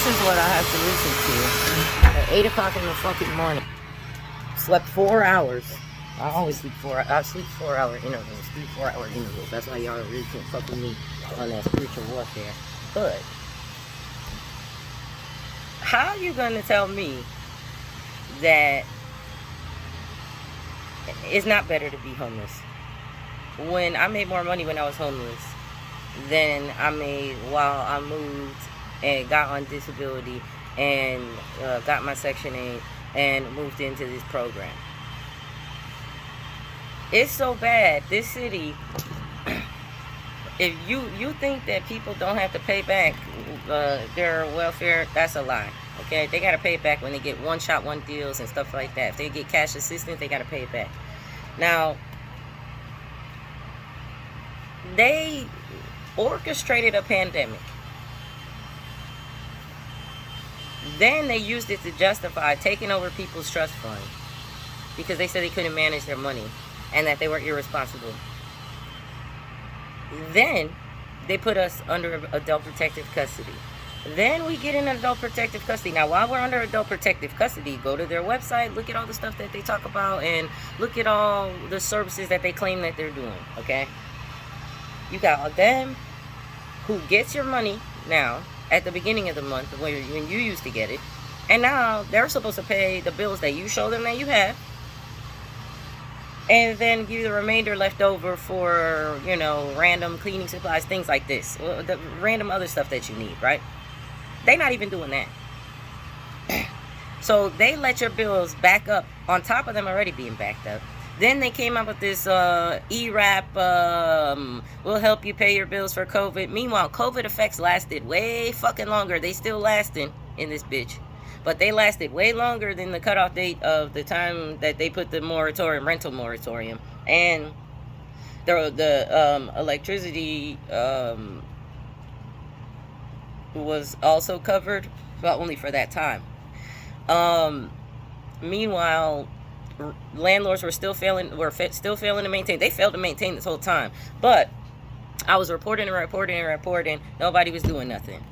this is what I have to listen to at 8 o'clock in the fucking morning. Slept 4 hours. I always sleep 4 hours. I sleep 4 hour intervals, 3-4 hour intervals. That's why y'all really can't fuck with me on that spiritual warfare. But how you gonna tell me that it's not better to be homeless when I made more money when I was homeless than I made while I moved and got on disability and got my Section 8 and moved into this program? It's so bad. This city, if you think that people don't have to pay back their welfare, that's a lie. Okay, they gotta pay it back when they get one shot, one deals and stuff like that. If they get cash assistance, they gotta pay it back. Now, they orchestrated a pandemic. Then they used it to justify taking over people's trust fund because they said they couldn't manage their money and that they were irresponsible. Then they put us under adult protective custody. Then we get in adult protective custody. Now, while we're under adult protective custody, go to their website, look at all the stuff that they talk about, and look at all the services that they claim that they're doing, okay? You got them who gets your money now at the beginning of the month when you used to get it, and now they're supposed to pay the bills that you show them that you have, and then give you the remainder left over for, random cleaning supplies, things like this, the random other stuff that you need, right? They're not even doing that. So they let your bills back up on top of them already being backed up. Then they came up with this ERAP, will help you pay your bills for COVID. Meanwhile, COVID effects lasted way fucking longer. They still lasting in this bitch. But they lasted way longer than the cutoff date of the time that they put the rental moratorium. And the electricity was also covered, but only for that time. Meanwhile, landlords were still failing to maintain. They failed to maintain this whole time. But I was reporting. Nobody was doing nothing.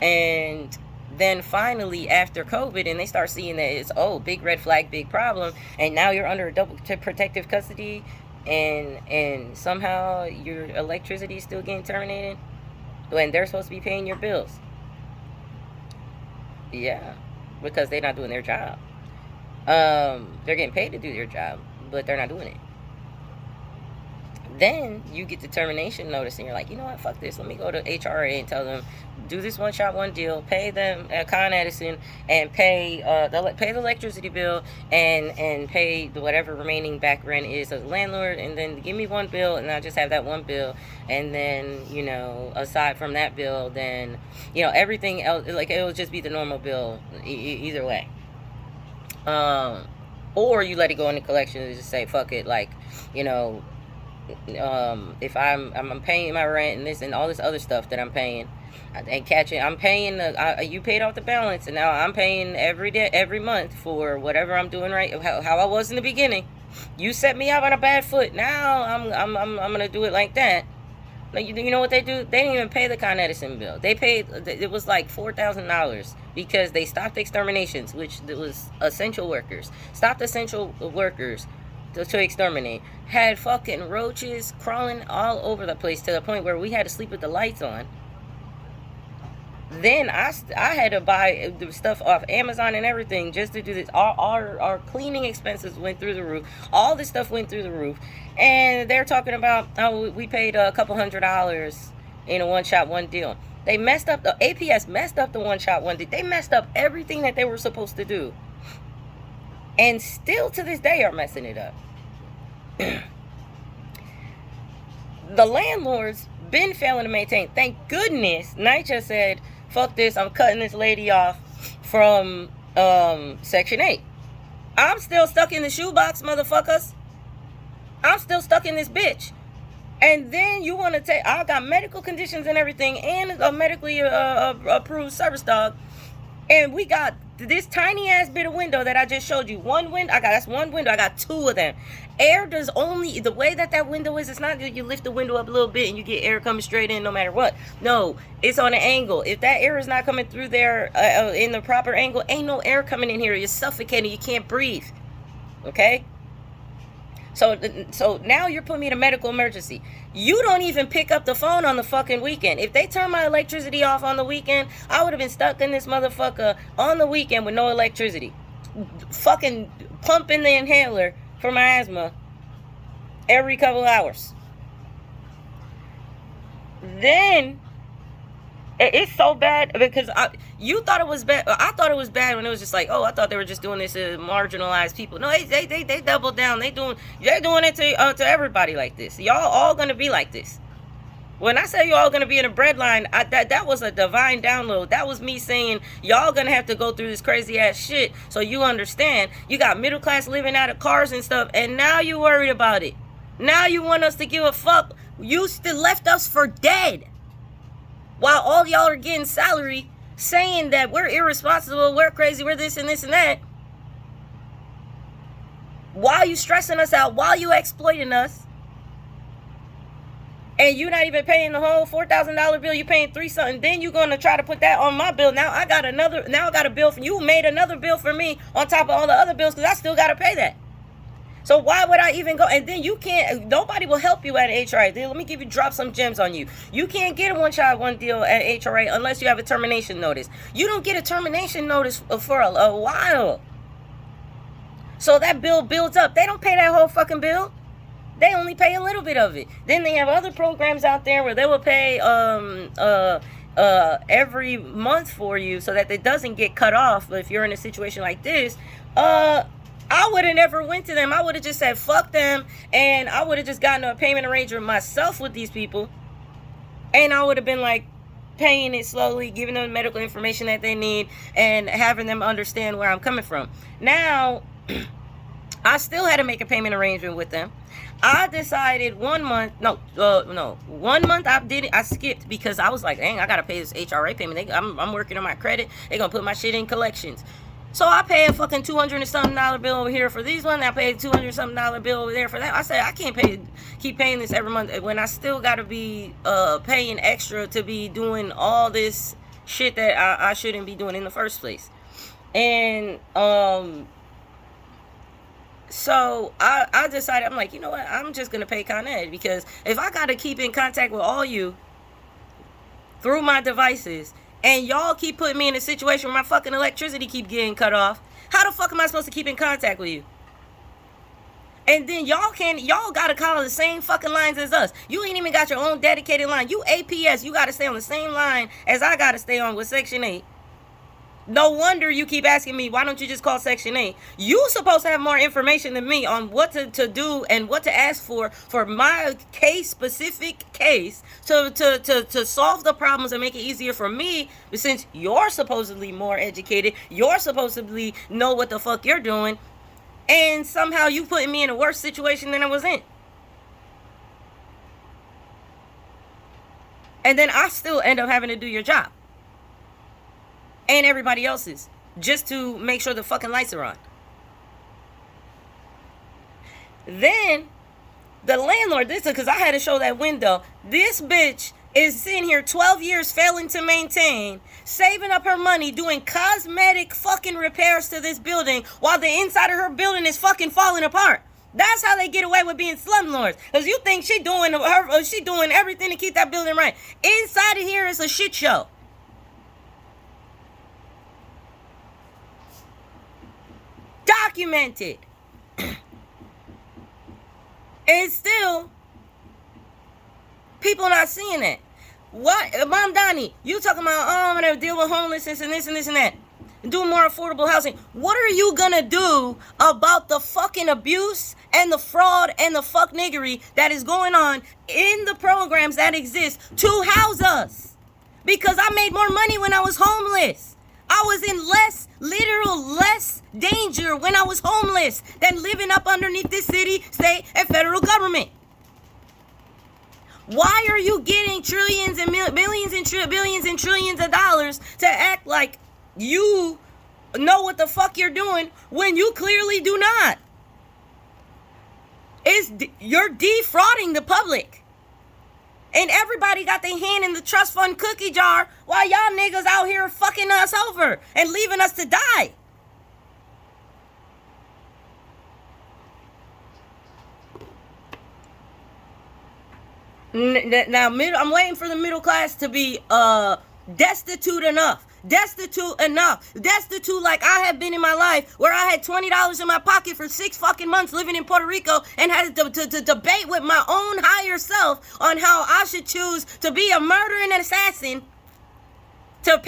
And then finally, after COVID, and they start seeing that it's, big red flag, big problem, and now you're under double protective custody, and somehow your electricity is still getting terminated when they're supposed to be paying your bills. Yeah, because they're not doing their job. They're getting paid to do their job, but they're not doing it. Then you get the termination notice, and you're like, you know what, fuck this. Let me go to HRA and tell them, do this one shot, one deal, pay them Con Edison, and pay the electricity bill, and pay the whatever remaining back rent is as a landlord, and then give me one bill, and I'll just have that one bill, and then aside from that bill, then everything else, like, it will just be the normal bill either way. Or you let it go into collection and just say fuck it, like, if I'm paying my rent and this and all this other stuff that I'm paying, and I'm paying you paid off the balance, and now I'm paying every month for whatever I'm doing right, how I was in the beginning. You set me up on a bad foot. Now I'm gonna do it like that. Like, you know what they do? They didn't even pay the Con Edison bill. They paid, it was like $4,000 because they stopped exterminations, which was essential workers. Stopped essential workers to exterminate. Had fucking roaches crawling all over the place to the point where we had to sleep with the lights on. Then I had to buy the stuff off Amazon and everything just to do this. Our cleaning expenses went through the roof. All this stuff went through the roof. And they're talking about, we paid a couple $100 in a one shot, one deal. They messed up, the APS messed up the one shot, one deal. They messed up everything that they were supposed to do. And still to this day are messing it up. The landlords been failing to maintain. Thank goodness NYCHA said, fuck this, I'm cutting this lady off from Section 8. I'm still stuck in the shoebox, motherfuckers. I'm still stuck in this bitch. And then you want to take, I got medical conditions and everything, and a medically approved service dog, and we got this tiny ass bit of window that I just showed you, one window, that's one window, I got two of them. Air does only, the way that window is, it's not that you lift the window up a little bit and you get air coming straight in no matter what. No, it's on an angle. If that air is not coming through there in the proper angle, ain't no air coming in here. You're suffocating, you can't breathe. Okay? So now you're putting me in a medical emergency. You don't even pick up the phone on the fucking weekend. If they turn my electricity off on the weekend, I would have been stuck in this motherfucker on the weekend with no electricity. Fucking pumping the inhaler for my asthma every couple hours. Then it's so bad because you thought it was bad. I thought it was bad when it was just like, oh, I thought they were just doing this to marginalized people. No, they doubled down. They're doing it to everybody like this. Y'all all gonna be like this. When I say y'all gonna be in a breadline, that was a divine download. That was me saying y'all gonna have to go through this crazy ass shit so you understand. You got middle class living out of cars and stuff, and now you worried about it. Now you want us to give a fuck. You still left us for dead. While all y'all are getting salary, saying that we're irresponsible, we're crazy, we're this and this and that. While you stressing us out, while you exploiting us, and you not even paying the whole $4,000 bill, you paying $3 something. Then you gonna try to put that on my bill. Now I got a bill for you. Made another bill for me on top of all the other bills because I still gotta pay that. So why would I even go? And then you can't, nobody will help you at HRA. Let me drop some gems on you. You can't get a one child, one deal at HRA unless you have a termination notice. You don't get a termination notice for a while. So that bill builds up. They don't pay that whole fucking bill. They only pay a little bit of it. Then they have other programs out there where they will pay every month for you so that it doesn't get cut off. But if you're in a situation like this, I would have never went to them. I would have just said fuck them, and I would have just gotten a payment arrangement myself with these people, and I would have been like paying it slowly, giving them the medical information that they need, and having them understand where I'm coming from. Now, I still had to make a payment arrangement with them. I decided 1 month, no, 1 month I skipped because I was like, dang, I gotta pay this HRA payment. I'm working on my credit. They're gonna put my shit in collections. So I pay a fucking $200 and something bill over here for these ones. I pay a $200 and something bill over there for that. I said I can't keep paying this every month when I still gotta be paying extra to be doing all this shit that I shouldn't be doing in the first place. And so I decided, I'm like, you know what? I'm just gonna pay Con Ed, because if I gotta keep in contact with all you through my devices, and y'all keep putting me in a situation where my fucking electricity keep getting cut off, how the fuck am I supposed to keep in contact with you? And then y'all gotta call the same fucking lines as us. You ain't even got your own dedicated line. You APS, you gotta stay on the same line as I gotta stay on with Section 8. No wonder you keep asking me, why don't you just call Section 8? You supposed to have more information than me on what to do and what to ask for my specific case to solve the problems and make it easier for me. But since you're supposedly more educated, you're supposedly know what the fuck you're doing, and somehow you putting me in a worse situation than I was in. And then I still end up having to do your job. And everybody else's, just to make sure the fucking lights are on. Then the landlord, because I had to show that window, this bitch is sitting here 12 years failing to maintain, saving up her money, doing cosmetic fucking repairs to this building while the inside of her building is fucking falling apart. That's how they get away with being slumlords. Because you think she doing everything to keep that building right. Inside of here is a shit show. Documented. And still, people not seeing it. What? Mom Donnie, you talking about, I'm going to deal with homelessness and this and this and that. And do more affordable housing. What are you going to do about the fucking abuse and the fraud and the fuck niggery that is going on in the programs that exist to house us? Because I made more money when I was homeless. I was in less danger when I was homeless than living up underneath this city, state, and federal government. Why are you getting billions and trillions of dollars to act like you know what the fuck you're doing when you clearly do not. You're defrauding the public. And everybody got their hand in the trust fund cookie jar while y'all niggas out here fucking us over and leaving us to die. Now, I'm waiting for the middle class to be destitute enough. Destitute like I have been in my life, where I had $20 in my pocket for 6 fucking months living in Puerto Rico and had to debate with my own higher self on how I should choose to be a murdering assassin, to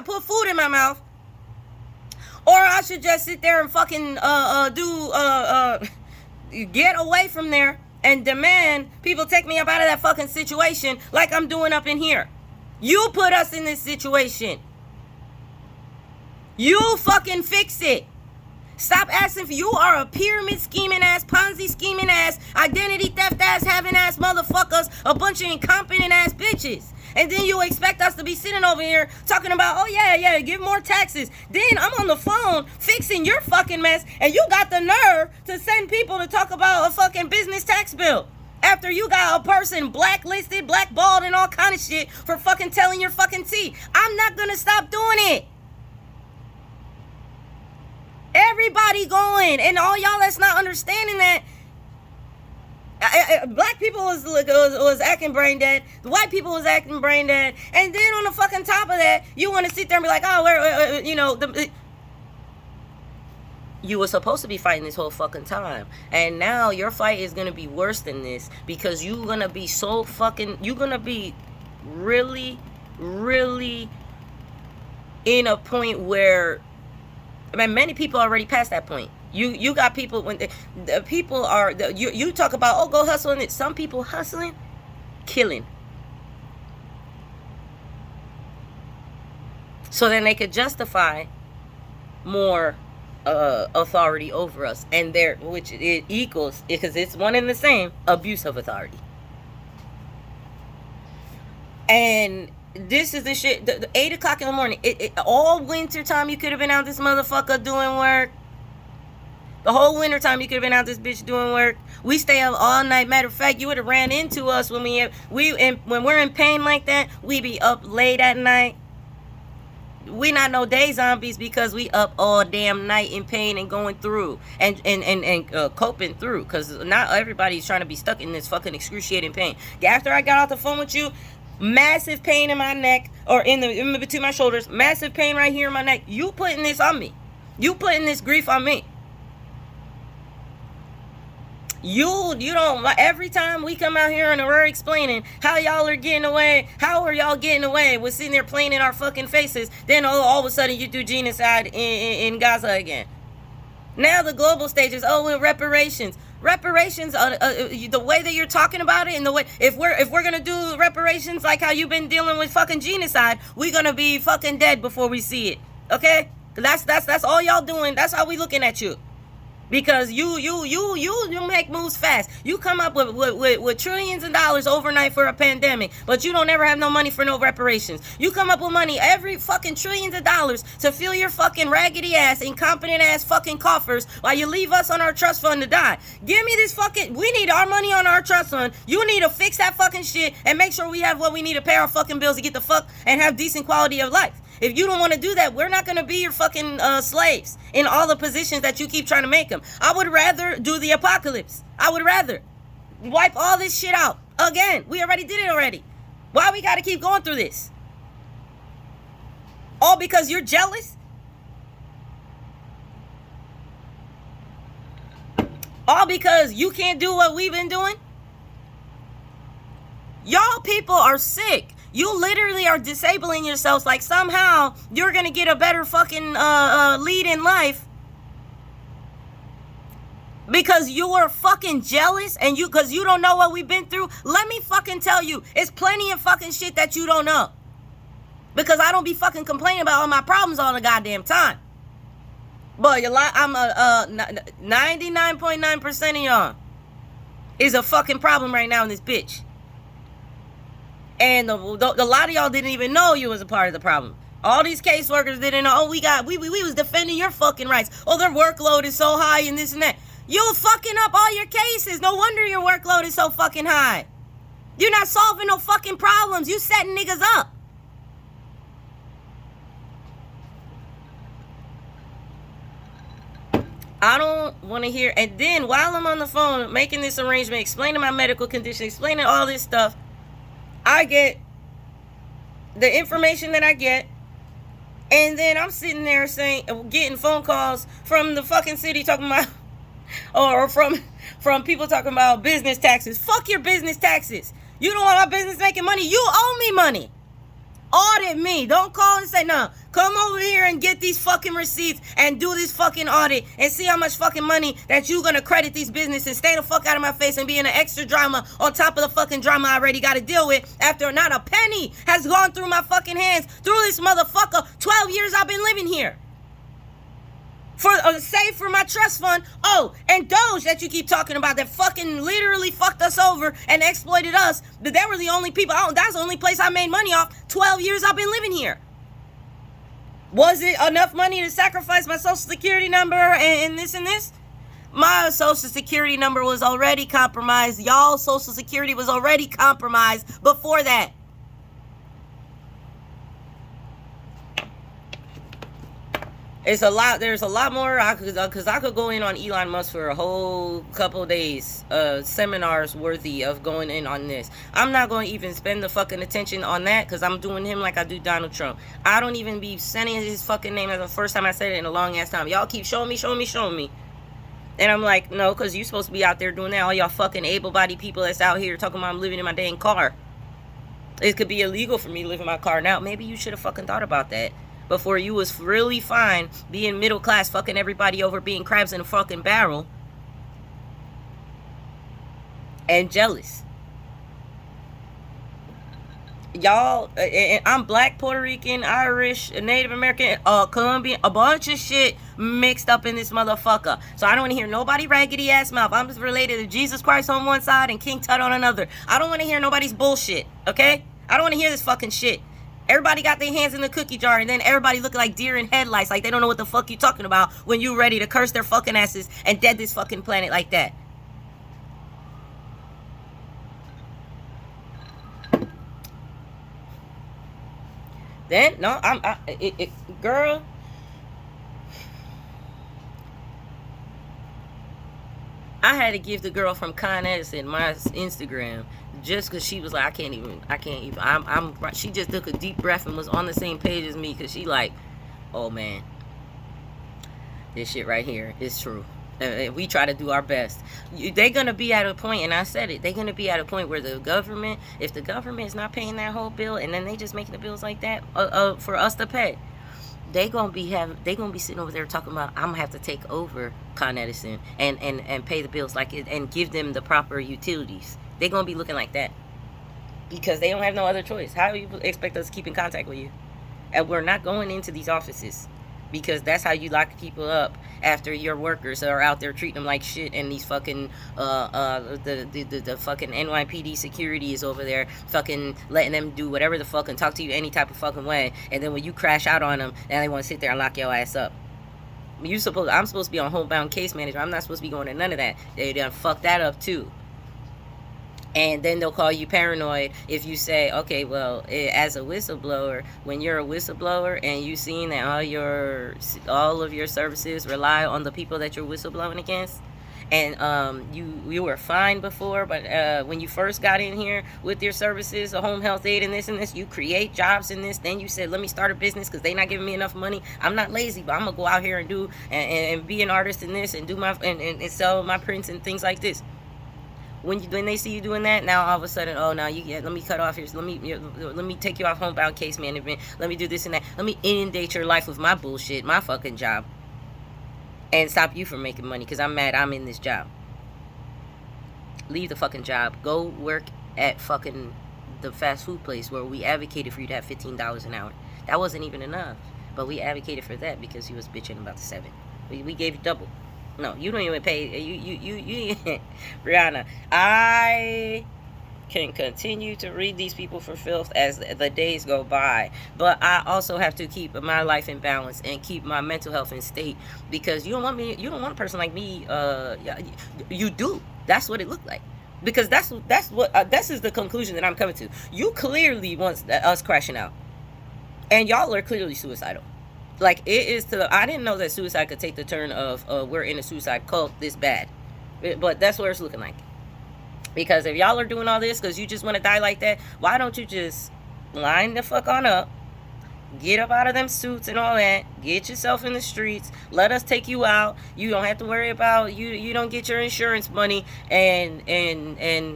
put food in my mouth, or I should just sit there and fucking get away from there and demand people take me up out of that fucking situation like I'm doing up in here. You put us in this situation. You fucking fix it. Stop asking for, you are a pyramid scheming ass, Ponzi scheming ass, identity theft ass, having ass motherfuckers, a bunch of incompetent ass bitches. And then you expect us to be sitting over here talking about, oh yeah, give more taxes. Then I'm on the phone fixing your fucking mess, and you got the nerve to send people to talk about a fucking business tax bill. After you got a person blacklisted, blackballed, and all kind of shit for fucking telling your fucking tea. I'm not gonna stop doing it. Everybody going, and all y'all that's not understanding that, black people was acting brain dead. The white people was acting brain dead. And then on the fucking top of that, you want to sit there and be like, oh, you were supposed to be fighting this whole fucking time. And now your fight is going to be worse than this, because you're going to be so fucking, you're going to be really, really in a point where, I mean, many people already past that point. You got people, when the people are, you talk about, oh, go hustling it. Some people hustling, killing. So then they could justify more authority over us, and which it equals, because it's one and the same, abuse of authority. And this is the shit. The 8 o'clock in the morning, all winter time you could have been out this motherfucker doing work. The whole winter time you could have been out this bitch doing work. We stay up all night. Matter of fact, you would have ran into us when when we're in pain like that. We be up late at night. We not no day zombies, because we up all damn night in pain and going through and coping through, because not everybody's trying to be stuck in this fucking excruciating pain. After I got off the phone with you, massive pain in my neck, or in between my shoulders, massive pain right here in my neck. You putting this on me. You putting this grief on me. You don't, every time we come out here and we're explaining how y'all are getting away, how are y'all getting away, we're sitting there playing in our fucking faces, then all of a sudden you do genocide in Gaza again. Now the global stage is, reparations. Reparations, the way that you're talking about it, and the way, if we're gonna do reparations like how you've been dealing with fucking genocide, we're gonna be fucking dead before we see it, okay? That's all y'all doing. That's how we looking at you. Because you make moves fast. You come up with trillions of dollars overnight for a pandemic, but you don't ever have no money for no reparations. You come up with money every fucking trillions of dollars to fill your fucking raggedy ass, incompetent ass fucking coffers, while you leave us on our trust fund to die. Give me this fucking, we need our money on our trust fund. You need to fix that fucking shit and make sure we have what we need to pay our fucking bills to get the fuck and have decent quality of life. If you don't want to do that, we're not going to be your fucking slaves in all the positions that you keep trying to make them. I would rather do the apocalypse. I would rather wipe all this shit out. Again, we already did it already. Why we got to keep going through this? All because you're jealous? All because you can't do what we've been doing? Y'all people are sick. You literally are disabling yourselves like somehow you're going to get a better fucking lead in life because you are fucking jealous and because you don't know what we've been through. Let me fucking tell you, it's plenty of fucking shit that you don't know, because I don't be fucking complaining about all my problems all the goddamn time. But I'm 99.9% of y'all is a fucking problem right now in this bitch. And a lot of y'all didn't even know you was a part of the problem. All these caseworkers didn't know. Oh, we was defending your fucking rights. Oh, their workload is so high and this and that. You fucking up all your cases. No wonder your workload is so fucking high. You're not solving no fucking problems. You setting niggas up. I don't want to hear. And then while I'm on the phone making this arrangement, explaining my medical condition, explaining all this stuff, I get the information that I get. And then I'm sitting there getting phone calls from the fucking city talking about, or from people talking about business taxes. Fuck your business taxes. You don't want my business making money. You owe me money. Audit me. Don't call and say, no, come over here and get these fucking receipts and do this fucking audit and see how much fucking money that you gonna credit these businesses. Stay the fuck out of my face and be in an extra drama on top of the fucking drama I already got to deal with after not a penny has gone through my fucking hands through this motherfucker. 12 years I've been living here. Save for my trust fund. Oh, and Doge that you keep talking about that fucking literally fucked us over and exploited us. But they were the only people. That's the only place I made money off. 12 years I've been living here. Was it enough money to sacrifice my social security number and this and this? My social security number was already compromised. Y'all's social security was already compromised before that. There's a lot more because I could go in on Elon Musk for a whole couple days, seminars worthy of going in on this. I'm not going to even spend the fucking attention on that because I'm doing him like I do Donald Trump. I don't even be sending his fucking name. That's the first time I said it in a long ass time. Y'all keep showing me. And I'm like, no, because you supposed to be out there doing that. All y'all fucking able-bodied people that's out here talking about I'm living in my dang car. It could be illegal for me to live in my car now. Maybe you should have fucking thought about that before you was really fine being middle class, fucking everybody over, being crabs in a fucking barrel, and jealous. Y'all, I'm black, Puerto Rican, Irish, Native American, Colombian, a bunch of shit mixed up in this motherfucker. So I don't want to hear nobody raggedy ass mouth. I'm just related to Jesus Christ on one side and King Tut on another. I don't want to hear nobody's bullshit, okay? I don't want to hear this fucking shit. Everybody got their hands in the cookie jar, and then everybody looking like deer in headlights, like they don't know what the fuck you talking about when you ready to curse their fucking asses and dead this fucking planet like that. Then, no, girl. I had to give the girl from Con Edison my Instagram just because she was like, I can't even. She just took a deep breath and was on the same page as me because she like, oh man, this shit right here is true. We try to do our best. They're going to be at a point, and I said it, they're going to be at a point where the government, if the government is not paying that whole bill and then they just making the bills like that for us to pay, they gonna be sitting over there talking about, I'm gonna have to take over Con Edison and pay the bills like it and give them the proper utilities. They're gonna be looking like that because they don't have no other choice. How do you expect us to keep in contact with you? And we're not going into these offices because that's how you lock people up after your workers are out there treating them like shit, and these fucking the fucking NYPD security is over there fucking letting them do whatever the fuck and talk to you any type of fucking way, and then when you crash out on them, now they want to sit there and lock your ass up. I'm supposed to be on homebound case management. I'm not supposed to be going to none of that. They done fucked that up too. And then they'll call you paranoid if you say, okay, well, as a whistleblower, when you're a whistleblower and you seen that all of your services rely on the people that you're whistleblowing against, and you were fine before, but when you first got in here with your services, a home health aid and this, you create jobs in this, then you said, let me start a business because they're not giving me enough money. I'm not lazy, but I'm gonna go out here and do and be an artist in this and do my and sell my prints and things like this. When they see you doing that, now all of a sudden, oh, now let me cut off here. Let me take you off homebound case management. Let me do this and that. Let me inundate your life with my bullshit, my fucking job, and stop you from making money because I'm mad I'm in this job. Leave the fucking job. Go work at fucking the fast food place where we advocated for you to have $15 an hour. That wasn't even enough, but we advocated for that because he was bitching about the 7. We gave you double. No, you don't even pay. You Brianna, can continue to read these people for filth as the days go by, but I also have to keep my life in balance and keep my mental health in state, because you don't want a person like me. You do. That's what it looked like, because that's what this is the conclusion that I'm coming to. You clearly want us crashing out, and y'all are clearly suicidal. Like, it is to I didn't know that suicide could take the turn of we're in a suicide cult this bad, but that's what it's looking like. Because if y'all are doing all this because you just want to die like that, why don't you just line the fuck on up, get up out of them suits and all that, get yourself in the streets, let us take you out. You don't have to worry about you don't get your insurance money, and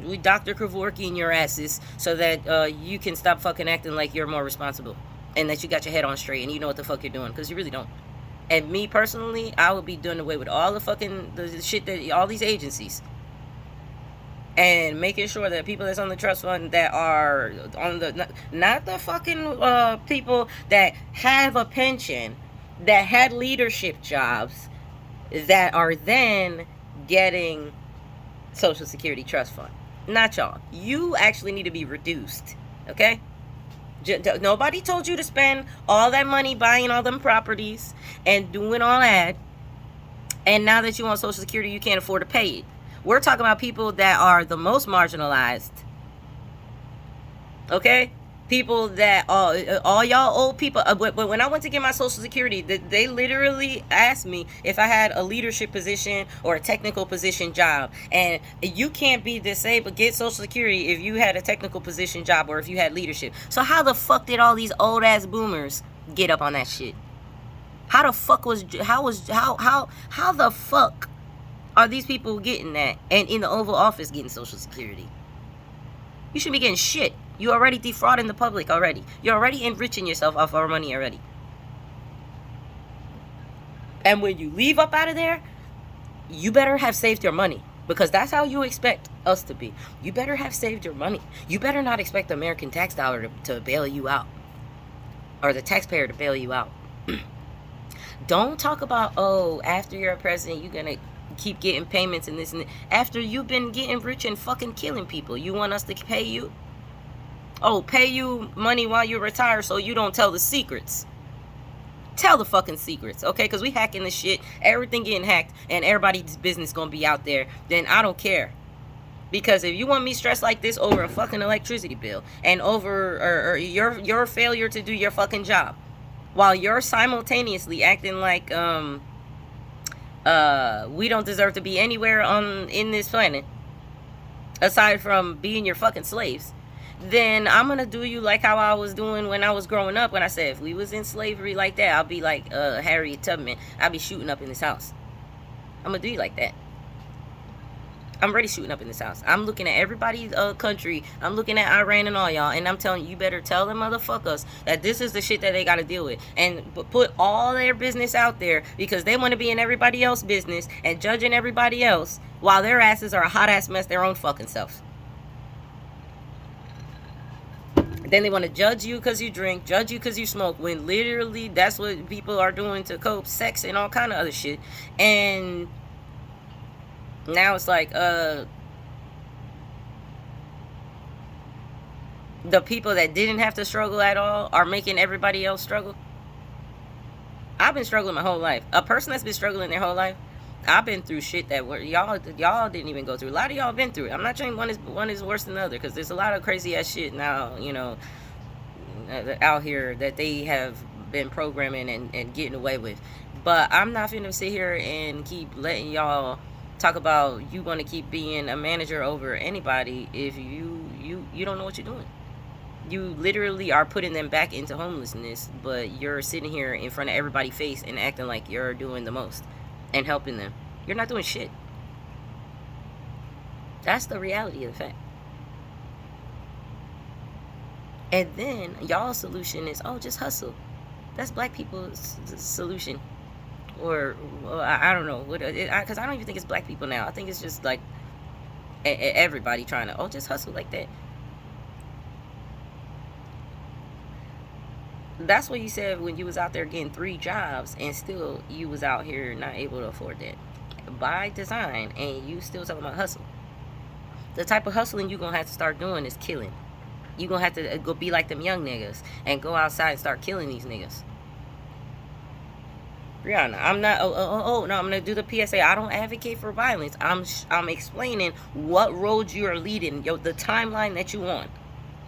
we Dr. Kevorkian your asses so that you can stop fucking acting like you're more responsible and that you got your head on straight and you know what the fuck you're doing, because you really don't. And me personally, I would be doing away with all the shit that all these agencies, and making sure that people that's on the trust fund that are on the not the fucking people that have a pension, that had leadership jobs, that are then getting Social Security trust fund. Not y'all. You actually need to be reduced, okay? Nobody told you to spend all that money buying all them properties and doing all that, and now that you want Social Security, you can't afford to pay it. We're talking about people that are the most marginalized. Okay? People that all y'all old people. But when I went to get my Social Security, they literally asked me if I had a leadership position or a technical position job. And you can't be disabled, get Social Security if you had a technical position job or if you had leadership. So how the fuck did all these old ass boomers get up on that shit? How the fuck how the fuck are these people getting that and in the Oval Office getting Social Security? You should be getting shit. You already defrauding the public already. You're already enriching yourself off our money already. And when you leave up out of there, you better have saved your money, because that's how you expect us to be. You better have saved your money. You better not expect the American tax dollar to bail you out, or the taxpayer to bail you out. Don't talk about, oh, after you're a president, you're going to keep getting payments and this and that. After you've been getting rich and fucking killing people, you want us to pay you? Oh, pay you money while you retire so you don't tell the secrets. Tell the fucking secrets, okay? Because we hacking this shit, everything getting hacked, and everybody's business gonna be out there. Then I don't care. Because if you want me stressed like this over a fucking electricity bill and over or your failure to do your fucking job, while you're simultaneously acting like we don't deserve to be anywhere in this planet aside from being your fucking slaves, then I'm gonna do you like how I was doing when I was growing up, when I said if we was in slavery like that, I'll be like Harriet Tubman. I'll be shooting up in this house. I'm gonna do you like that. I'm already shooting up in this house. I'm looking at everybody's country. I'm looking at Iran and all y'all, and I'm telling you, you better tell them motherfuckers that this is the shit that they got to deal with, and put all their business out there, because they want to be in everybody else's business and judging everybody else while their asses are a hot ass mess their own fucking selves. Then they want to judge you because you drink, judge you because you smoke, when literally that's what people are doing to cope, sex and all kind of other shit. And now it's like the people that didn't have to struggle at all are making everybody else struggle. I've been struggling my whole life. A person that's been struggling their whole life, I've been through shit that y'all didn't even go through. A lot of y'all been through it. I'm not saying one is worse than the other, because there's a lot of crazy ass shit now, you know, out here that they have been programming and getting away with. But I'm not finna sit here and keep letting y'all talk about you want to keep being a manager over anybody if you don't know what you're doing. You literally are putting them back into homelessness, but you're sitting here in front of everybody's face and acting like you're doing the most and helping them. You're not doing shit. That's the reality of the fact. And then y'all's solution is, oh, just hustle. That's black people's solution. Or I don't know, because I don't even think it's black people now. I think it's just like everybody trying to, just hustle like that. That's what you said when you was out there getting 3 jobs and still you was out here not able to afford that by design, and you still talking about hustle. The type of hustling you gonna have to start doing is killing. You gonna have to go be like them young niggas and go outside and start killing these niggas. Brianna, I'm not. No, I'm gonna do the PSA. I don't advocate for violence. I'm explaining what roads you are leading, the timeline that you want,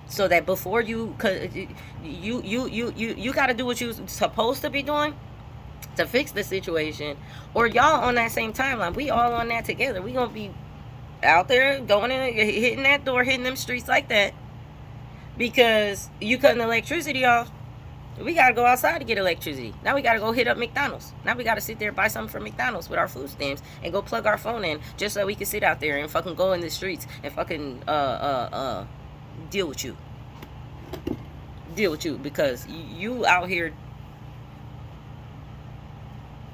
so that before you, cause you got to do what you're supposed to be doing to fix the situation, or y'all on that same timeline. We all on that together. We gonna be out there going in, hitting that door, hitting them streets like that, because you cutting the electricity off. We gotta go outside to get electricity. Now we gotta go hit up McDonald's. Now we gotta sit there and buy something from McDonald's with our food stamps and go plug our phone in just so we can sit out there and fucking go in the streets and fucking deal with you. Deal with you, because you out here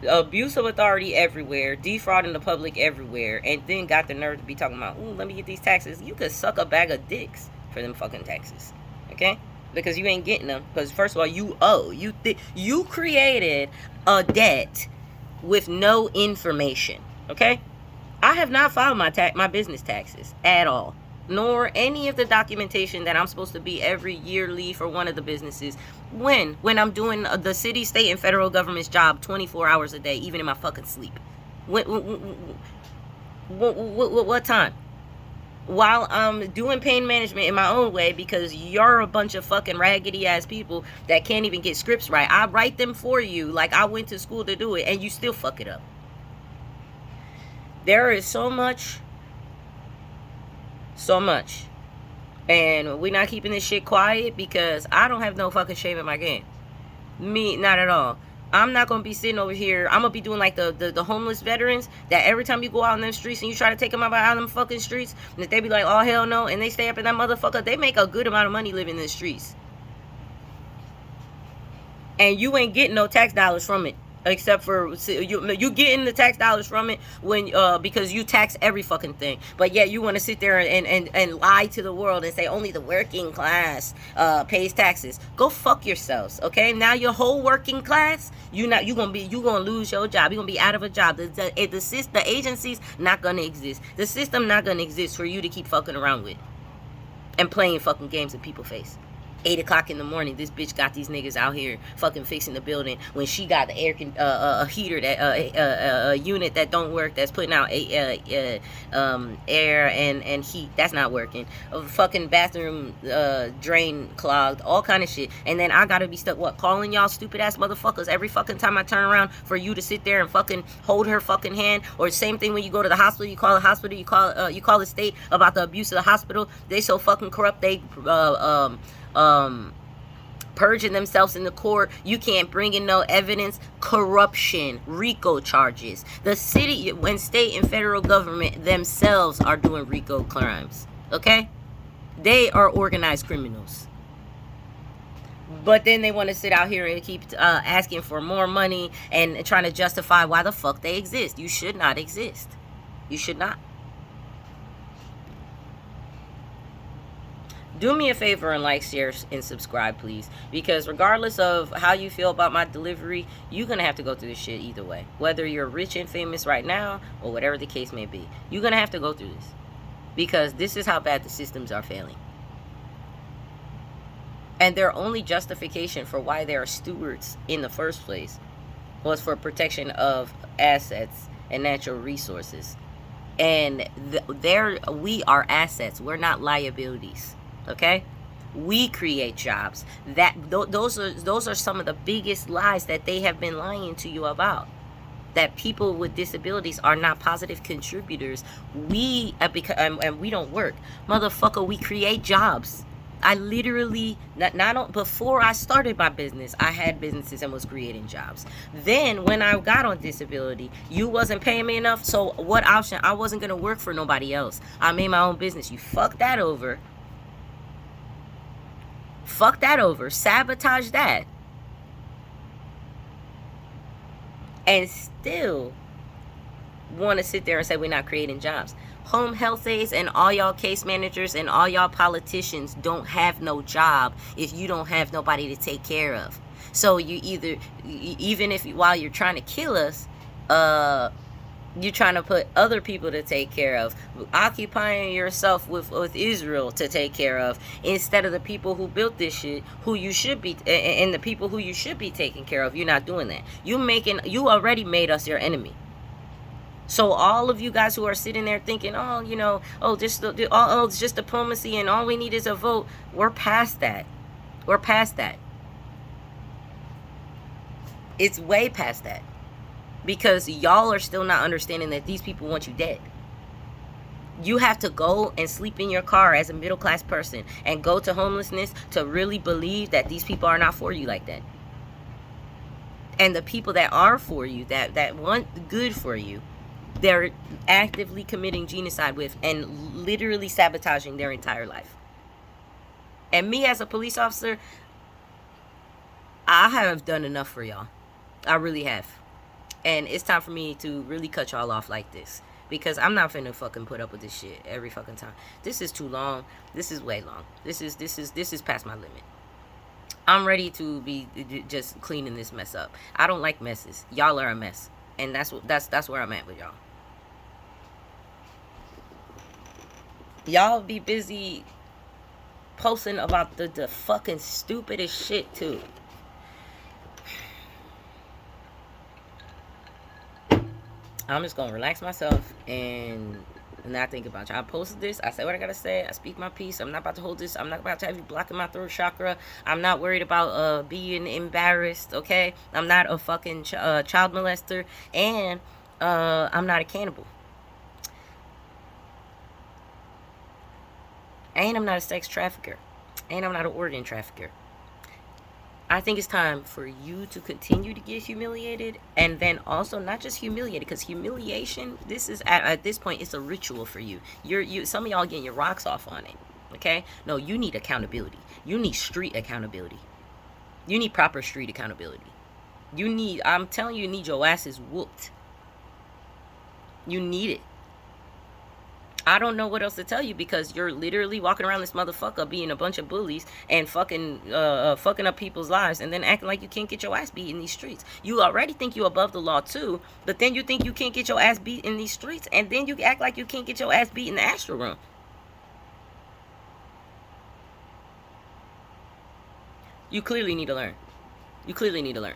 abuse of authority everywhere, defrauding the public everywhere, and then got the nerve to be talking about, ooh, let me get these taxes. You could suck a bag of dicks for them fucking taxes, okay? Because you ain't getting them. Because first of all, you owe. You created a debt with no information, okay? I have not filed my business taxes at all, nor any of the documentation that I'm supposed to be every yearly for one of the businesses. When I'm doing the city, state, and federal government's job 24 hours a day, even in my fucking sleep. What time? While I'm doing pain management in my own way, because you're a bunch of fucking raggedy ass people that can't even get scripts right. I write them for you like I went to school to do it, and you still fuck it up. There is so much. And we're not keeping this shit quiet because I don't have no fucking shame in my game. Me, not at all. I'm not gonna be sitting over here. I'm gonna be doing like the homeless veterans that every time you go out in them streets and you try to take them out of them fucking streets, and that they be like, oh hell no, and they stay up in that motherfucker. They make a good amount of money living in the streets, and you ain't getting no tax dollars from it. Except for you getting the tax dollars from it when because you tax every fucking thing. But yet you want to sit there and lie to the world and say only the working class pays taxes. Go fuck yourselves, okay? Now your whole working class, you gonna lose your job. You're gonna be out of a job. The agency's not gonna exist. The system not gonna exist for you to keep fucking around with and playing fucking games in people's face. 8 o'clock in the morning, this bitch got these niggas out here fucking fixing the building when she got the a heater that a unit that don't work, that's putting out air and heat that's not working, a fucking bathroom drain clogged, all kind of shit. And then I gotta be stuck calling y'all stupid ass motherfuckers every fucking time I turn around for you to sit there and fucking hold her fucking hand. Or same thing when you go to the hospital, you call the hospital, you call the state about the abuse of the hospital. They so fucking corrupt, they purging themselves in the court. You can't bring in no evidence. Corruption, RICO charges. The city and state and federal government themselves are doing RICO crimes, okay? They are organized criminals. But then they want to sit out here and keep asking for more money and trying to justify why the fuck they exist. You should not exist. You should not. Do me a favor and like, share, and subscribe, please. Because regardless of how you feel about my delivery, you're going to have to go through this shit either way. Whether you're rich and famous right now or whatever the case may be. You're going to have to go through this. Because this is how bad the systems are failing. And their only justification for why they are stewards in the first place was for protection of assets and natural resources. And we are assets. We're not liabilities. Okay, we create jobs. Those are some of the biggest lies that they have been lying to you about. That people with disabilities are not positive contributors. We and we don't work, motherfucker. We create jobs. I literally before I started my business, I had businesses and was creating jobs. Then when I got on disability, you wasn't paying me enough. So what option? I wasn't gonna work for nobody else. I made my own business. You fuck that over. Fuck that over. Sabotage that. And still want to sit there and say we're not creating jobs. Home health aides and all y'all case managers and all y'all politicians don't have no job if you don't have nobody to take care of. So you either, even if while you're trying to kill us, You trying to put other people to take care of, occupying yourself with Israel to take care of, instead of the people who built this shit, who you should be, and the people who you should be taking care of. You're not doing that. You already made us your enemy. So all of you guys who are sitting there thinking, oh, you know, oh, it's just diplomacy and all we need is a vote. We're past that. We're past that. It's way past that. Because y'all are still not understanding that these people want you dead. You have to go and sleep in your car as a middle class person and go to homelessness to really believe that these people are not for you like that. And the people that are for you, that want good for you, they're actively committing genocide with and literally sabotaging their entire life. And me as a police officer, I have done enough for y'all. I really have. And it's time for me to really cut y'all off like this. Because I'm not finna fucking put up with this shit every fucking time. This is too long. This is way long. This is past my limit. I'm ready to be just cleaning this mess up. I don't like messes. Y'all are a mess. And that's where I'm at with y'all. Y'all be busy posting about the fucking stupidest shit too. I'm just gonna relax myself and not think about you. I posted this. I say what I gotta say. I speak my piece. I'm not about to hold this. I'm not about to have you blocking my throat chakra. I'm not worried about being embarrassed. Okay, I'm not a fucking child molester, and I'm not a cannibal, and I'm not a sex trafficker, and I'm not an organ trafficker. I think it's time for you to continue to get humiliated, and then also not just humiliated, because humiliation, this is at this point, it's a ritual for you. Some of y'all getting your rocks off on it. Okay, no, you need accountability. You need street accountability. You need proper street accountability. I'm telling you, you need your asses whooped. You need it. I don't know what else to tell you, because you're literally walking around this motherfucker being a bunch of bullies and fucking up people's lives, and then acting like you can't get your ass beat in these streets. You already think you're above the law too, but then you think you can't get your ass beat in these streets, and then you act like you can't get your ass beat in the astral room. You clearly need to learn. You clearly need to learn.